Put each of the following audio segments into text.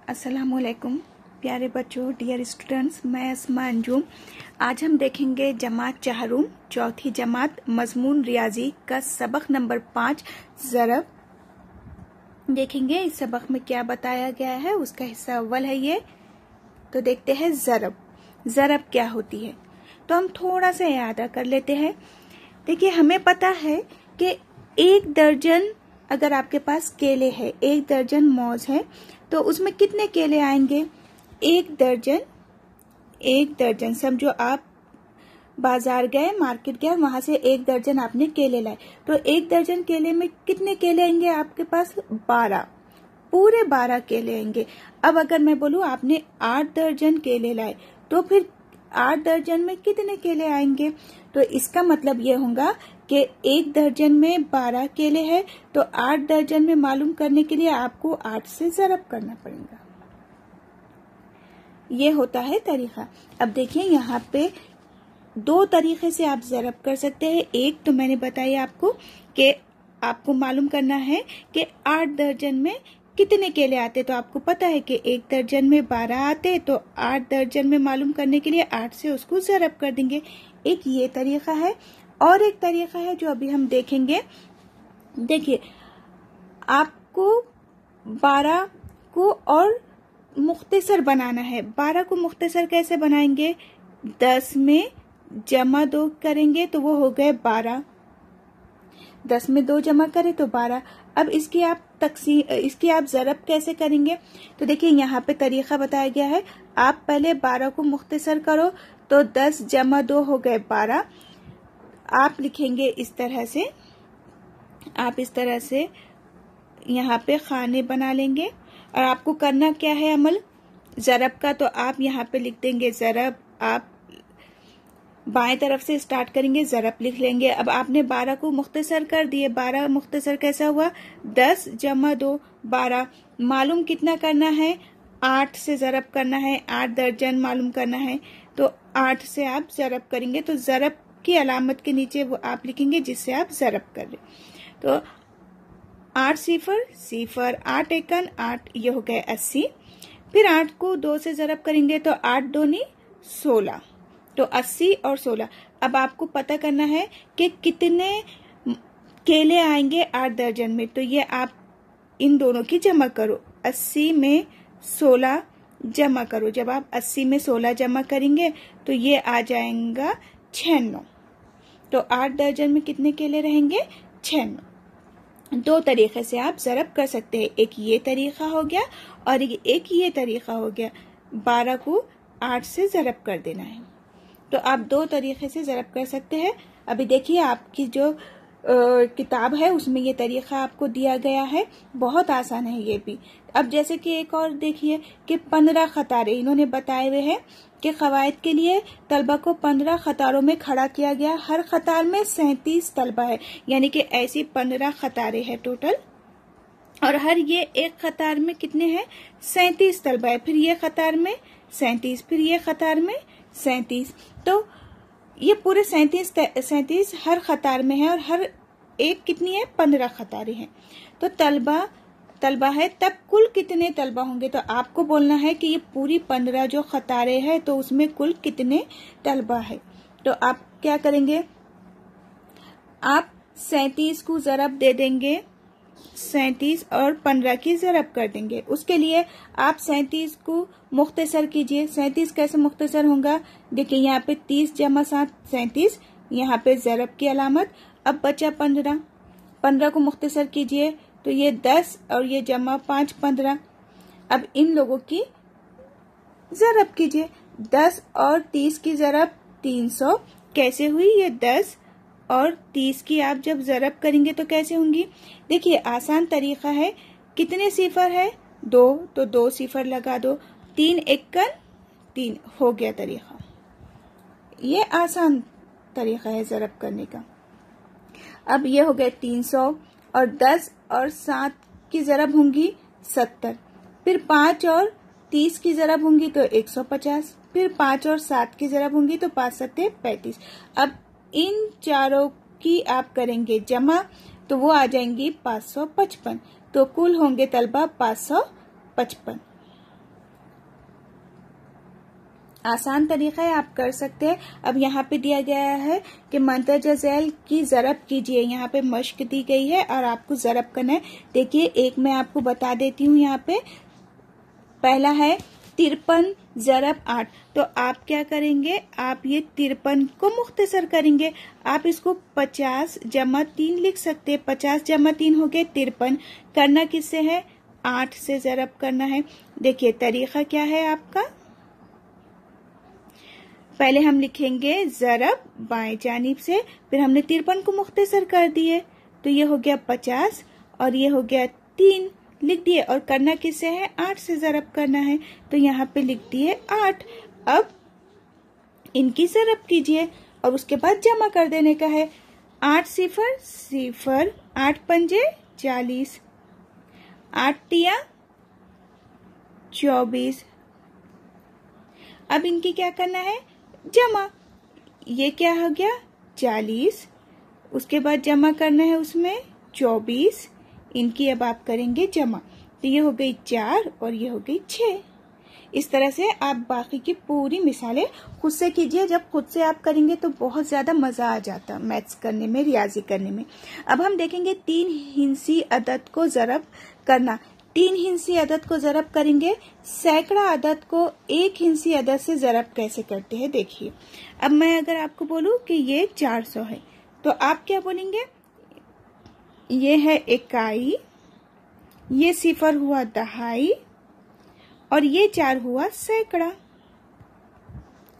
अस्सलामुअलैकुम प्यारे बच्चों, डियर स्टूडेंट्स, मैं अस्मा अंजुम। आज हम देखेंगे जमात चहारूम चौथी जमात मजमून रियाजी का सबक नंबर 5 ज़रब देखेंगे। इस सबक में क्या बताया गया है उसका हिस्सा अव्वल है ये। तो देखते हैं ज़रब। ज़रब क्या होती है तो हम थोड़ा सा याद कर लेते हैं। देखिए, हमें पता है कि 1 दर्जन अगर आपके पास केले है, 1 दर्जन मौज है, तो उसमें कितने केले आएंगे? 1 दर्जन समझो आप बाजार गए, मार्केट गए, वहां से 1 दर्जन आपने केले लाए, तो 1 दर्जन केले में कितने केले आएंगे आपके पास? 12, पूरे 12 केले आएंगे। अब अगर मैं बोलूं आपने 8 दर्जन केले लाए, तो फिर 8 दर्जन में कितने केले आएंगे? तो इसका मतलब ये होगा कि 1 दर्जन में 12 केले हैं, तो 8 दर्जन में मालूम करने के लिए आपको 8 से ज़रब करना पड़ेगा। ये होता है तरीका। अब देखिए, यहाँ पे 2 तरीके से आप ज़रब कर सकते हैं। एक तो मैंने बताया आपको कि आपको मालूम करना है कि 8 दर्जन में कितने केले आते, तो आपको पता है कि 1 दर्जन में 12 आते, तो 8 दर्जन में मालूम करने के लिए 8 से उसको ज़रब कर देंगे। एक ये तरीका है, और एक तरीका है जो अभी हम देखेंगे। देखिए, आपको 12 को और मुख्तसर बनाना है। 12 को मुख्तसर कैसे बनाएंगे? 10 में जमा 2 करेंगे तो वो हो गए 12। 10 में 2 जमा करें तो 12। अब इसकी आप ज़रब कैसे करेंगे? तो देखिए, यहाँ पे तरीका बताया गया है। आप पहले 12 को मुख्तसर करो तो 10 जमा 2 हो गए 12। आप लिखेंगे इस तरह से, आप इस तरह से यहाँ पे खाने बना लेंगे। और आपको करना क्या है अमल ज़रब का, तो आप यहाँ पे लिख देंगे ज़रब। आप बाएं तरफ से स्टार्ट करेंगे, ज़रब लिख लेंगे। अब आपने 12 को मुख्तसर कर दिए। 12 मुख्तसर कैसा हुआ? 10 जमा 2 12। मालूम कितना करना है? 8 से ज़रब करना है। 8 दर्जन मालूम करना है, तो 8 से आप ज़रब करेंगे। तो ज़रब की अलामत के नीचे वो आप लिखेंगे जिससे आप ज़रब कर रहे। तो 8 सिफर सिफर, 8 एकन 8, ये हो गए 80। फिर 8 को 2 से ज़रब करेंगे तो 8 दूनी 16, तो 80 और 16। अब आपको पता करना है कि कितने केले आएंगे 8 दर्जन में, तो ये आप इन दोनों की जमा करो। 80 में 16 जमा करो। जब आप 80 में 16 जमा करेंगे तो ये आ जाएगा 96। तो 8 दर्जन में कितने केले रहेंगे? 96। 2 तरीके से आप ज़रब कर सकते हैं। एक ये तरीका हो गया और एक ये तरीका हो गया। 12 को 8 से ज़रब कर देना है। तो आप 2 तरीके से ज़रब कर सकते हैं। अभी देखिए, आपकी जो किताब है उसमें ये तरीका आपको दिया गया है। बहुत आसान है ये भी। अब जैसे कि एक और देखिए कि 15 कतारें इन्होंने बताए हुए हैं कि कवायद के लिए तलबा को 15 कतारों में खड़ा किया गया। हर कतार में 37 तलबा है, यानी कि ऐसी 15 कतारें हैं टोटल। और हर ये एक कतार में कितने हैं? 37 तलबा है। फिर ये कतार में 37, फिर ये कतार में 37। तो ये पूरे 37 हर कतार में है, और हर एक कितनी है? 15 कतारें हैं। तो तलबा है, तब कुल कितने तलबा होंगे? तो आपको बोलना है कि ये पूरी 15 जो कतारें हैं तो उसमें कुल कितने तलबा है। तो आप क्या करेंगे? आप 37 को ज़रब दे देंगे, 37 और 15 की ज़रब कर देंगे। उसके लिए आप 37 को मुख्तसर कीजिए। 37 कैसे मुख्तसर होगा? देखिए, यहाँ पे 30 जमा 7 37, यहाँ पे ज़रब की अलामत। अब बचा 15, 15 को मुख्तसर कीजिए तो ये 10 और ये जमा 5 15। अब इन लोगों की ज़रब कीजिए। 10 और 30 की ज़रब 300 कैसे हुई? ये 10 और 30 की आप जब ज़रब करेंगे तो कैसे होंगी? देखिए, आसान तरीका है। कितने सिफर है? 2, तो 2 सिफर लगा दो। 3 एकन 3 हो गया तरीका। ये आसान तरीका है ज़रब करने का। अब ये हो गए 300, और 10 और 7 की ज़रब होंगी 70। फिर 5 और 30 की ज़रब होंगी तो 150। फिर 5 और 7 की ज़रब होंगी तो 5 7 35। अब इन चारों की आप करेंगे जमा तो वो आ जाएंगी 555। तो कुल होंगे तलबा 555। आसान तरीका है, आप कर सकते हैं। अब यहाँ पे दिया गया है कि मंतजा झैल की ज़रब कीजिए। यहाँ पे मश्क दी गई है और आपको ज़रब करना है। देखिए एक मैं आपको बता देती हूँ। यहाँ पे पहला है 53 ज़रब 8। तो आप क्या करेंगे, आप ये 53 को मुख्तसर करेंगे। आप इसको 50 जमा 3 लिख सकते हैं। 50 जमा 3 हो गए 53। करना किससे है, 8 से ज़रब करना है। देखिए तरीका क्या है आपका, पहले हम लिखेंगे ज़रब बाएं जानिब से, फिर हमने 53 को मुख्तसर कर दिए तो ये हो गया 50 और ये हो गया 3 लिख दिए। और करना किससे है, 8 से ज़रब करना है। तो यहाँ पे लिख दिए 8। अब इनकी ज़रब कीजिए और उसके बाद जमा कर देने का है। 8 सिफर सिफर, 8 पंजे 40, 8 तिया 24। अब इनकी क्या करना है, जमा। ये क्या हो गया 40, उसके बाद जमा करना है उसमें 24। इनकी अब आप करेंगे जमा, तो ये हो गई 4 और ये हो गई 6। इस तरह से आप बाकी की पूरी मिसालें खुद से कीजिए। जब खुद से आप करेंगे तो बहुत ज्यादा मजा आ जाता है मैथ्स करने में, रियाजी करने में। अब हम देखेंगे 3 हिंसी अदद को ज़रब करना। 3 हिंसी अदद को ज़रब करेंगे। सैकड़ा अदद को 1 हिंसी अदद से ज़रब कैसे करते हैं देखिए। अब मैं अगर आपको बोलूं कि ये 400 है तो आप क्या बोलेंगे, ये है इकाई, ये सिफर हुआ दहाई और ये 4 हुआ सैकड़ा,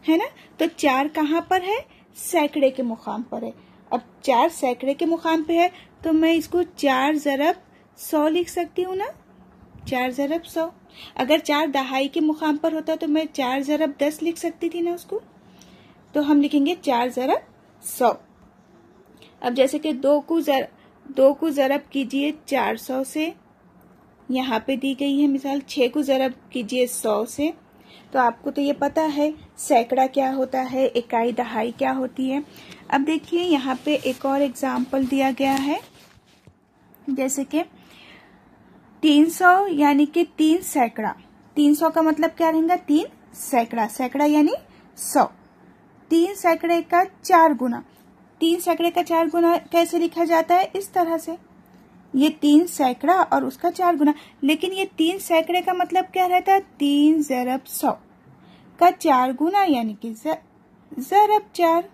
है ना। तो 4 कहाँ पर है, सैकड़े के मुकाम पर है। अब 4 सैकड़े के मुकाम पे है तो मैं इसको 4 ज़रब 100 लिख सकती हूँ ना, 4 ज़रब 100। अगर 4 दहाई के मुकाम पर होता तो मैं 4 ज़रब 10 लिख सकती थी ना उसको। तो हम लिखेंगे 4 ज़रब 100। अब जैसे कि 2 को ज़रब कीजिए 400 से, यहाँ पे दी गई है मिसाल 6 को ज़रब कीजिए 100 से। तो आपको तो ये पता है सैकड़ा क्या होता है, इकाई दहाई क्या होती है। अब देखिए यहाँ पे एक और एग्जाम्पल दिया गया है, जैसे कि 300 यानी कि 3 सैकड़ा। 300 का मतलब क्या रहेगा, 3 सैकड़ा, सैकड़ा यानी 100। 3 सैकड़े का 4 गुना, 3 सैकड़े का 4 गुना कैसे लिखा जाता है, इस तरह से। ये 3 सैकड़ा और उसका 4 गुना। लेकिन ये 3 सैकड़े का मतलब क्या रहता है, 3 ज़रब 100 का 4 गुना यानी कि ज़रब 4।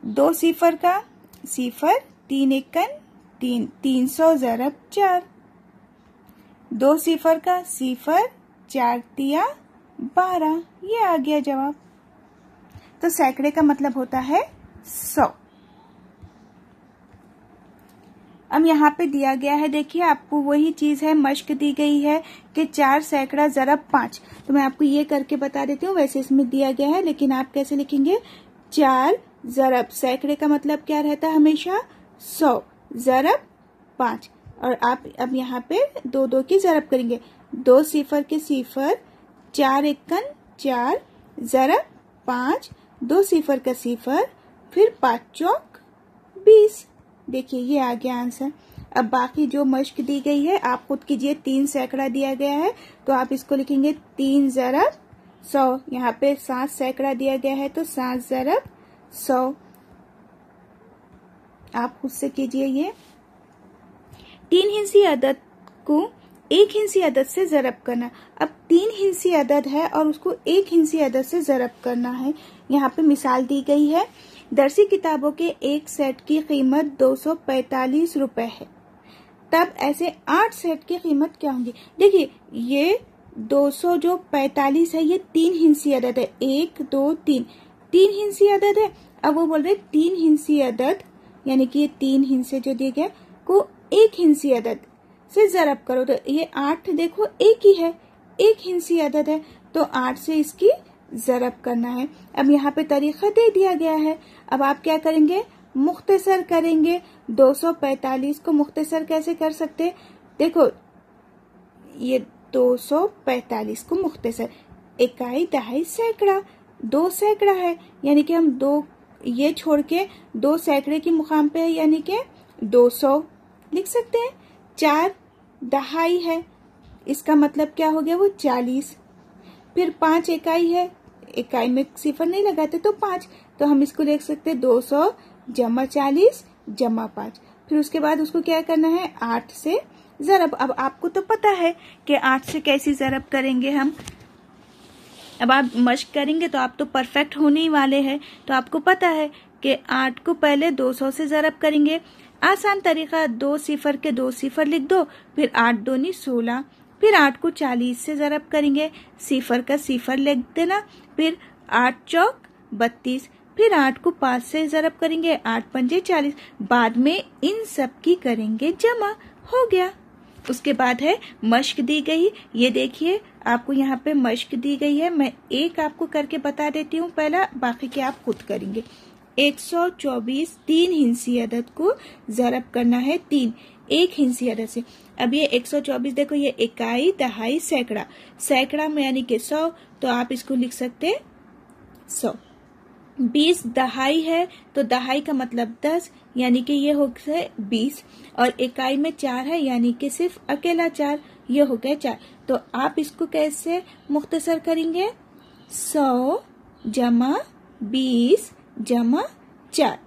2 सिफर का सिफर, 3 एकन 3, 300 ज़रब 4। 2 सिफर का सिफर, 4 तिया 12। ये आ गया जवाब। तो सैकड़े का मतलब होता है 100। अब यहाँ पे दिया गया है, देखिए आपको वही चीज है, मश्क दी गई है कि 4 सैकड़ा ज़रब 5। तो मैं आपको ये करके बता देती हूँ, वैसे इसमें दिया गया है लेकिन आप कैसे लिखेंगे, 4 ज़रब, सैकड़े का मतलब क्या रहता है हमेशा 100 ज़रब 5। और आप अब यहाँ पे 2 की ज़रब करेंगे। 2 सिफर के सिफर, 4 एकन 4 ज़रब 5, 2 सिफर का सिफर, फिर 5 चौक 20। देखिए ये आ गया आंसर। अब बाकी जो मश्क दी गई है आप खुद कीजिए। 3 सैकड़ा दिया गया है तो आप इसको लिखेंगे 3 ज़रब 100। यहाँ पे 7 सैकड़ा दिया गया है तो 7 ज़रब 100। आप खुद से कीजिए ये। 3 हिंसी अदद को 1 हिंसी अदद से ज़रब करना। अब 3 हिंसी अदद है और उसको 1 हिंसी अदद से ज़रब करना है। यहाँ पे मिसाल दी गई है, दरसी किताबों के एक सेट की कीमत 245 रुपए है, तब ऐसे 8 सेट की कीमत क्या होंगी। देखिए ये 200 जो 45 है ये 3 हिंसी अदद है, 1 2 3 हिंसी अदद है। अब वो बोल रहे 3 हिंसी अदद यानी कि ये 3 हिंसे जो दिए गए को 1 हिंसी अदद से ज़रब करो। तो ये 8 देखो एक ही है, 1 हिंसी अदद है तो 8 से इसकी ज़रब करना है। अब यहाँ पे तरीका दे दिया गया है। अब आप क्या करेंगे, मुख्तसर करेंगे। 245 को मुख्तसर कैसे कर सकते, देखो ये 245 को मुख्तसर, इकाई दहाई सैकड़ा, 2 सैकड़ा है यानी कि हम 2 ये छोड़ के 2 सैकड़े की मुकाम पे है यानी कि 200 लिख सकते हैं। 4 दहाई है, इसका मतलब क्या हो गया वो 40। फिर 5 इकाई है, इकाई में सिफर नहीं लगाते तो 5, तो हम इसको लिख सकते हैं 200 जमा 40 जमा 5। फिर उसके बाद उसको क्या करना है, 8 से ज़रब। अब आपको तो पता है कि 8 से कैसी ज़रब करेंगे हम। अब आप मश्क करेंगे तो आप तो परफेक्ट होने ही वाले हैं। तो आपको पता है कि 8 को पहले 200 से ज़रब करेंगे। आसान तरीका, 2 सिफर के 2 सिफर लिख दो, फिर 8 दूनी 16, फिर 8 को 40 से ज़रब करेंगे, सिफर का सिफर लिख देना, फिर 8 चौक 32, फिर 8 को 5 से ज़रब करेंगे, 8 पंजे 40, बाद में इन सब की करेंगे जमा। हो गया। उसके बाद है मश्क दी गई। ये देखिए आपको यहाँ पे मश्क दी गई है, मैं एक आपको करके बता देती हूँ पहला, बाकी के आप खुद करेंगे। 124 3 हिंसी अदद को ज़रब करना है 3 एक हिंसी अदद से। अब ये 124 देखो, ये इकाई, दहाई, सैकड़ा, सैकड़ा में यानी कि 100, तो आप इसको लिख सकते हैं 100। 20 दहाई है तो दहाई का मतलब 10, यानी कि ये हो गया 20, और इकाई में 4 है यानी कि सिर्फ अकेला 4, ये हो गया 4। तो आप इसको कैसे मुख्तसर करेंगे, 100 जमा 20 जमा 4,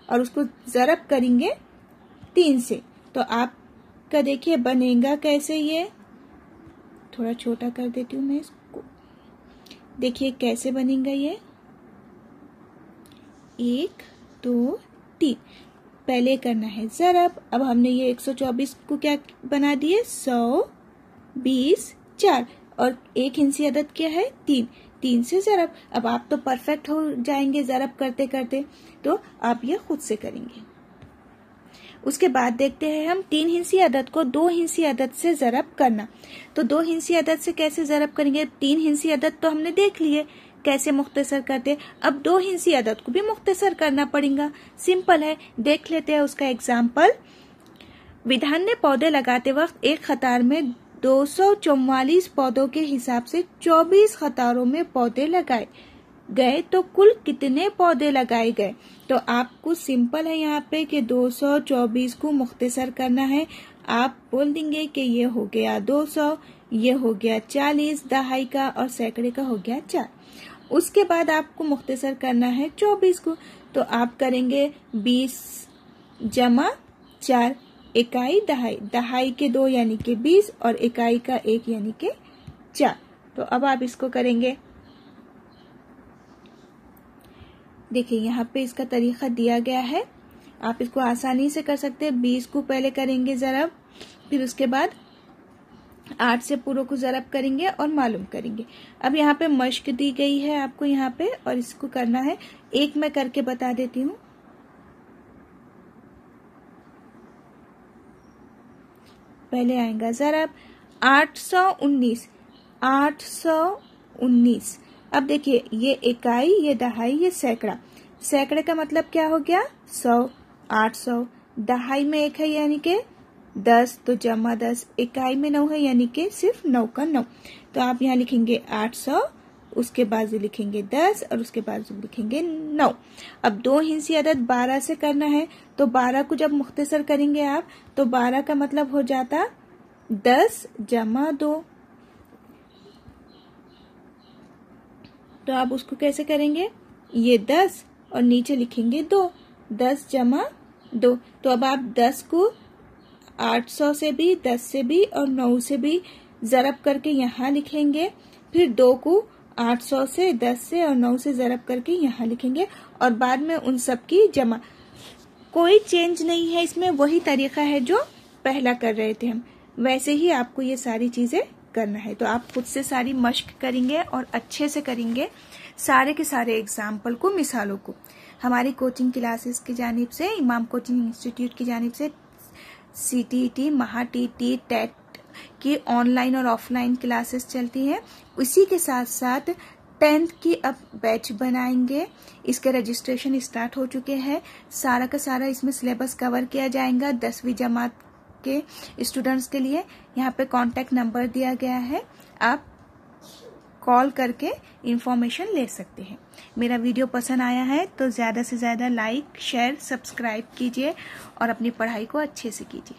और उसको ज़रब करेंगे 3 से। तो आपका देखिए बनेगा कैसे, ये थोड़ा छोटा कर देती हूँ मैं इसको, देखिए कैसे बनेगा ये, 1 2 3। पहले करना है ज़रब। अब हमने ये 124 को क्या बना दिए, 100 20 4, और एक हिंसी अदद क्या है 3, 3 से ज़रब। अब आप तो परफेक्ट हो जाएंगे ज़रब करते करते, तो आप ये खुद से करेंगे। उसके बाद देखते हैं हम 3 हिंसी अदद को 2 हिंसी अदद से ज़रब करना। तो 2 हिंसी अदद से कैसे ज़रब करेंगे, 3 हिंसी अदद तो हमने देख लिए कैसे मुख्तसर करते, अब 2 हिंसी अदद को भी मुख्तसर करना पड़ेगा। सिंपल है, देख लेते हैं उसका एग्जाम्पल। विधान ने पौधे लगाते वक्त एक कतार में 244 पौधों के हिसाब से 24 कतारों में पौधे लगाए गए, तो कुल कितने पौधे लगाए गए। तो आपको सिंपल है यहाँ पे कि 224 को मुख्तसर करना है। आप बोल देंगे कि ये हो गया 200, ये हो गया 40 दहाई का, और सैकड़े का हो गया 4। उसके बाद आपको मुख्तसर करना है 24 को, तो आप करेंगे 20 जमा 4, इकाई दहाई, दहाई के 2 यानी कि 20, और इकाई का 1 यानी कि 4। तो अब आप इसको करेंगे, देखिए यहाँ पे इसका तरीका दिया गया है, आप इसको आसानी से कर सकते हैं। 20 को पहले करेंगे ज़रब, फिर उसके बाद 8 से पूरों को ज़रब करेंगे और मालूम करेंगे। अब यहाँ पे मश्क दी गई है आपको यहाँ पे, और इसको करना है, एक मैं करके बता देती हूँ। पहले आएगा ज़रब 819, 819। अब देखिए ये इकाई, ये दहाई, ये सैकड़ा, सैकड़े का मतलब क्या हो गया 100, 800, दहाई में 1 है यानी कि 10, तो जमा 10, इकाई में 9 है यानी कि सिर्फ 9 का 9। तो आप यहाँ लिखेंगे 800, उसके बाद लिखेंगे 10, और उसके बाद लिखेंगे 9। अब 2 हिंसी अदद 12 से करना है, तो 12 को जब मुख्तसर करेंगे आप, तो 12 का मतलब हो जाता 10 जमा 2। तो आप उसको कैसे करेंगे, ये 10 और नीचे लिखेंगे 2, 10 जमा 2। तो अब आप 10 को 800 से भी, 10 से भी और 9 से भी ज़रब करके यहाँ लिखेंगे, फिर 2 को 800 से, 10 से और 9 से ज़रब करके यहाँ लिखेंगे, और बाद में उन सब की जमा। कोई चेंज नहीं है इसमें, वही तरीका है जो पहला कर रहे थे हम, वैसे ही आपको ये सारी चीज़ें करना है। तो आप खुद से सारी मश्क करेंगे और अच्छे से करेंगे सारे के सारे एग्जाम्पल को, मिसालों को। हमारी कोचिंग क्लासेस की जानिब से, इमाम कोचिंग इंस्टीट्यूट की जानिब से CTET, महा TT, टेट की ऑनलाइन और ऑफलाइन क्लासेस चलती हैं। उसी के साथ साथ 10th की अब बैच बनाएंगे, इसके रजिस्ट्रेशन स्टार्ट हो चुके हैं। सारा का सारा इसमें सिलेबस कवर किया जाएगा 10वीं जमात के स्टूडेंट्स के लिए। यहाँ पे कॉन्टैक्ट नंबर दिया गया है, आप कॉल करके इंफॉर्मेशन ले सकते हैं। मेरा वीडियो पसंद आया है तो ज़्यादा से ज़्यादा लाइक, शेयर, सब्सक्राइब कीजिए और अपनी पढ़ाई को अच्छे से कीजिए।